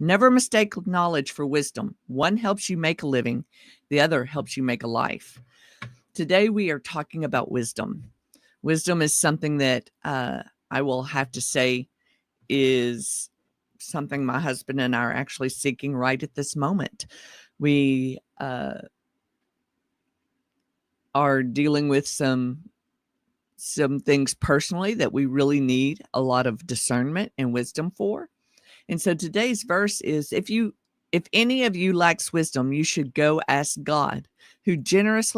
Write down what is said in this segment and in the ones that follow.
Never mistake knowledge for wisdom. One helps you make a living, the other helps you make a life. Today, we are talking about wisdom. Wisdom is something that I will have to say is something my husband and I are actually seeking right at this moment. We are dealing with some things personally that we really need a lot of discernment and wisdom for. And so today's verse is, if any of you lacks wisdom, you should go ask God, who gives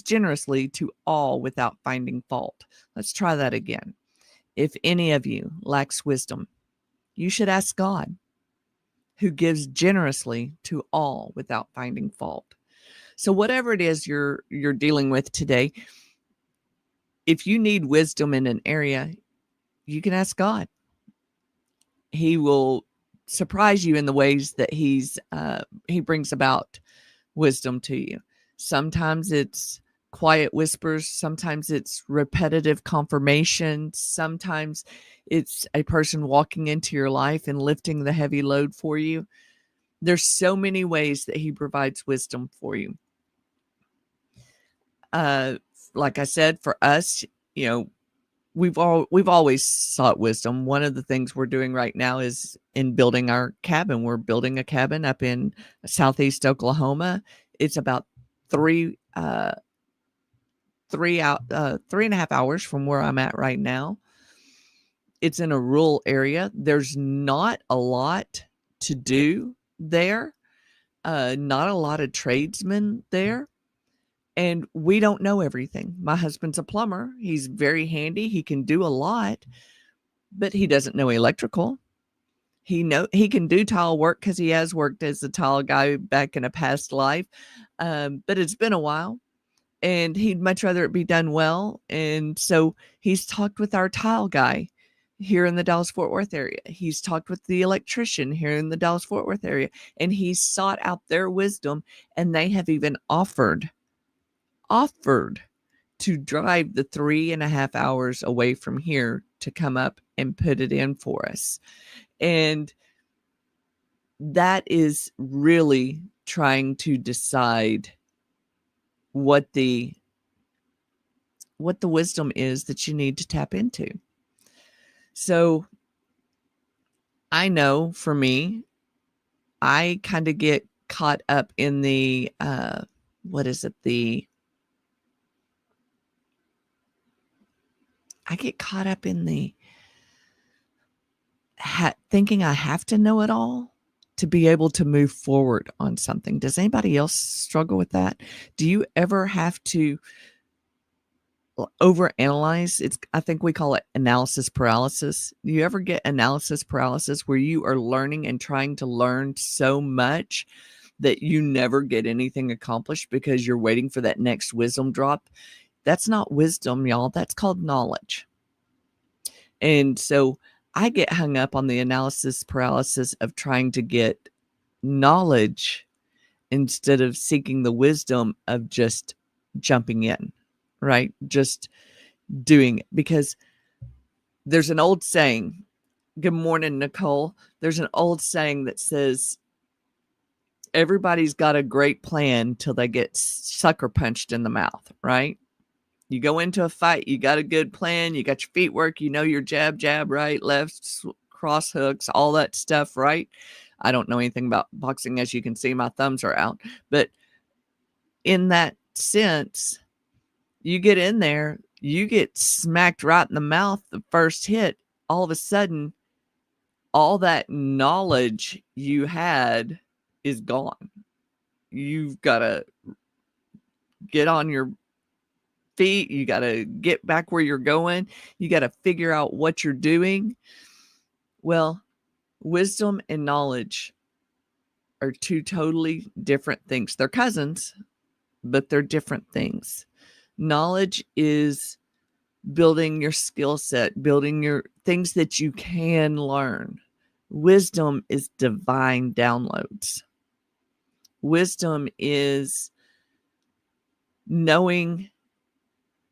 generously to all without finding fault. Let's try that again. If any of you lacks wisdom, you should ask God, who gives generously to all without finding fault. So whatever it is you're dealing with today, if you need wisdom in an area, you can ask God. He will surprise you in the ways that he brings about wisdom to you. Sometimes it's quiet whispers, sometimes it's repetitive confirmation, sometimes it's a person walking into your life and lifting the heavy load for you. There's so many ways that he provides wisdom for you. Like I said, for us, we've always sought wisdom. One of the things we're doing right now is in building our cabin. We're building a cabin up in southeast Oklahoma. It's about 3.5 hours from where I'm at right now. It's in a rural area. There's not a lot to do there. Not a lot of tradesmen there. And we don't know everything. My husband's a plumber. He's very handy. He can do a lot, but he doesn't know electrical. He can do tile work because he has worked as a tile guy back in a past life. But it's been a while, and he'd much rather it be done well. And so he's talked with our tile guy here in the Dallas-Fort Worth area. He's talked with the electrician here in the Dallas-Fort Worth area, and he's sought out their wisdom, and they have even offered to drive the 3.5 hours away from here to come up and put it in for us. And that is really trying to decide what the wisdom is that you need to tap into. So I know for me, I kind of get caught up in the I get caught up in the thinking I have to know it all to be able to move forward on something. Does anybody else struggle with that? Do you ever have to overanalyze? I think we call it analysis paralysis. Do you ever get analysis paralysis where you are learning and trying to learn so much that you never get anything accomplished because you're waiting for that next wisdom drop? That's not wisdom, y'all. That's called knowledge. And so I get hung up on the analysis paralysis of trying to get knowledge instead of seeking the wisdom of just jumping in, right? Just doing it. Because there's an old saying, good morning, Nicole. There's an old saying that says, everybody's got a great plan till they get sucker punched in the mouth, right? You go into a fight, you got a good plan, you got your feet work, you know your jab, right, left, cross hooks, all that stuff, right? I don't know anything about boxing, as you can see, my thumbs are out. But in that sense, you get in there, you get smacked right in the mouth the first hit, all of a sudden, all that knowledge you had is gone. You've got to get on your feet. You got to get back where you're going. You got to figure out what you're doing. Well, wisdom and knowledge are two totally different things. They're cousins, but they're different things. Knowledge is building your skill set, building your things that you can learn. Wisdom is divine downloads. Wisdom is knowing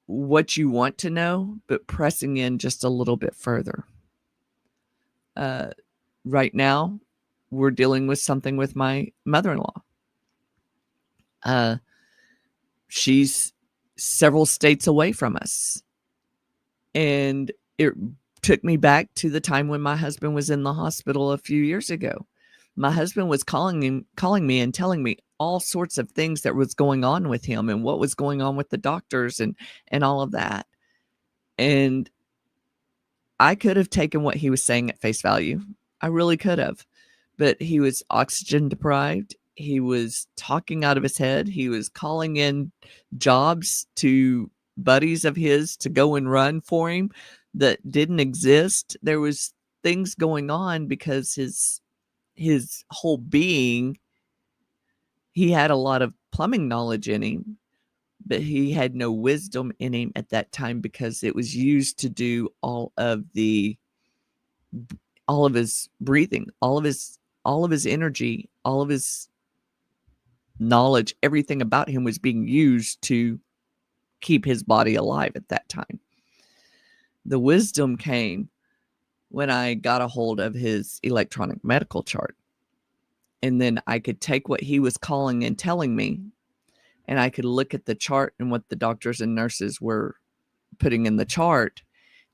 what you want to know, but pressing in just a little bit further. Right now, we're dealing with something with my mother-in-law. She's several states away from us. And it took me back to the time when my husband was in the hospital a few years ago. My husband was calling me and telling me all sorts of things that was going on with him and what was going on with the doctors and all of that. And I could have taken what he was saying at face value. I really could have. But he was oxygen deprived. He was talking out of his head. He was calling in jobs to buddies of his to go and run for him that didn't exist. There was things going on because his whole being, he had a lot of plumbing knowledge in him, but he had no wisdom in him at that time because it was used to do all of his breathing, all of his energy, all of his knowledge, everything about him was being used to keep his body alive at that time. The wisdom came when I got a hold of his electronic medical chart. And then I could take what he was calling and telling me, and I could look at the chart and what the doctors and nurses were putting in the chart,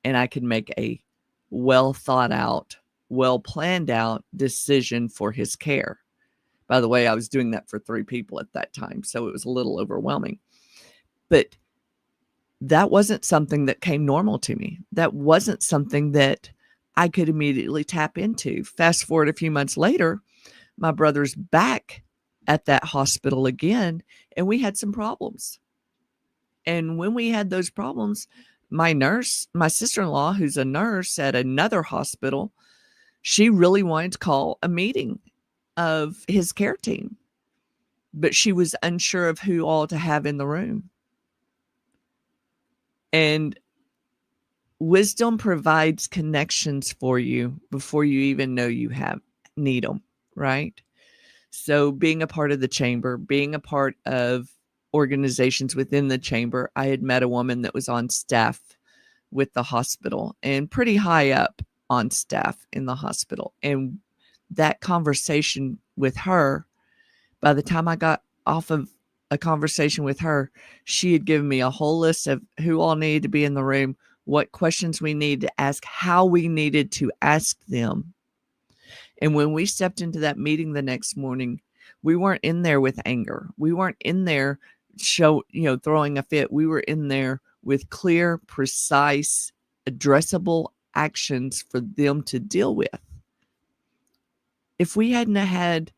and I could make a well thought out, well planned out decision for his care. By the way, I was doing that for 3 people at that time, so it was a little overwhelming. But that wasn't something that came normal to me. That wasn't something that I could immediately tap into. Fast forward a few months later, my brother's back at that hospital again, and we had some problems. And when we had those problems, my sister-in-law, who's a nurse at another hospital, she really wanted to call a meeting of his care team, but she was unsure of who all to have in the room. And wisdom provides connections for you before you even know you need them, right? So being a part of the chamber, being a part of organizations within the chamber, I had met a woman that was on staff with the hospital and pretty high up on staff in the hospital. And that conversation with her, by the time I got off of a conversation with her, she had given me a whole list of who all needed to be in the room, what questions we needed to ask, how we needed to ask them. And when we stepped into that meeting the next morning, we weren't in there with anger. We weren't in there throwing a fit. We were in there with clear, precise, addressable actions for them to deal with. If we hadn't had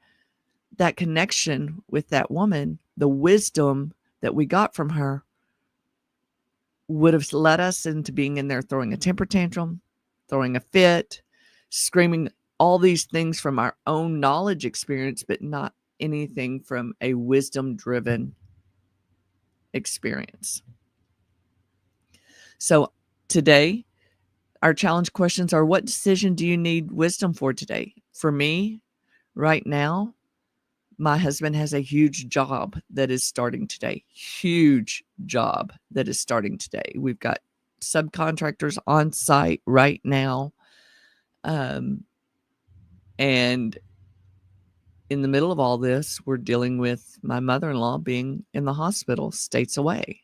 that connection with that woman, the wisdom that we got from her would have led us into being in there throwing a temper tantrum, throwing a fit, screaming all these things from our own knowledge experience, but not anything from a wisdom-driven experience. So today, our challenge questions are, what decision do you need wisdom for today? For me, right now, my husband has a huge job that is starting today. Huge job that is starting today. We've got subcontractors on site right now. And in the middle of all this, we're dealing with my mother-in-law being in the hospital states away.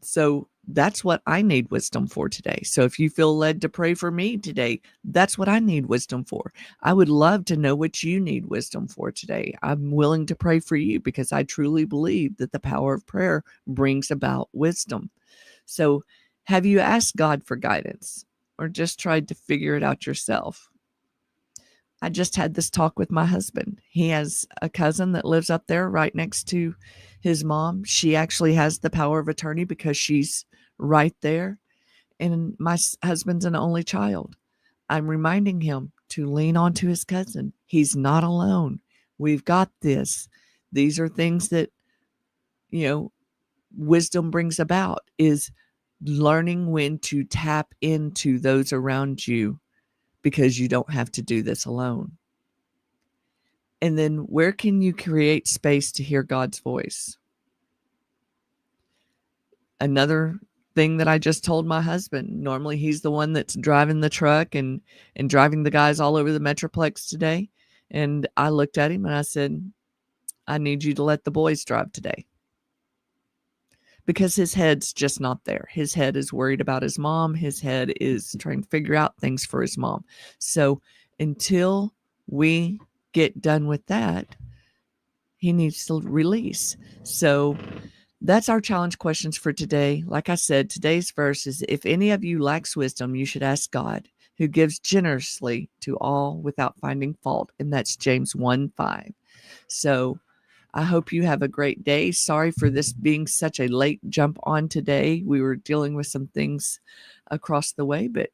So that's what I need wisdom for today. So if you feel led to pray for me today, that's what I need wisdom for. I would love to know what you need wisdom for today. I'm willing to pray for you because I truly believe that the power of prayer brings about wisdom. So have you asked God for guidance or just tried to figure it out yourself? I just had this talk with my husband. He has a cousin that lives up there right next to his mom. She actually has the power of attorney because she's right there. And my husband's an only child. I'm reminding him to lean onto his cousin. He's not alone. We've got this. These are things that, wisdom brings about, is learning when to tap into those around you, because you don't have to do this alone. And then where can you create space to hear God's voice? Another thing that I just told my husband. Normally he's the one that's driving the truck and driving the guys all over the Metroplex today. And I looked at him and I said, I need you to let the boys drive today. Because his head's just not there. His head is worried about his mom. His head is trying to figure out things for his mom. So until we get done with that, he needs to release. So that's our challenge questions for today. Like I said, today's verse is, if any of you lacks wisdom, you should ask God, who gives generously to all without finding fault. And that's James 1:5. So I hope you have a great day. Sorry for this being such a late jump on today. We were dealing with some things across the way, but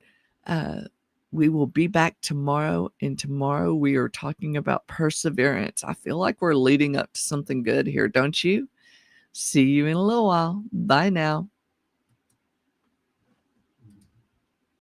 we will be back tomorrow. And tomorrow we are talking about perseverance. I feel like we're leading up to something good here, don't you? See you in a little while. Bye now.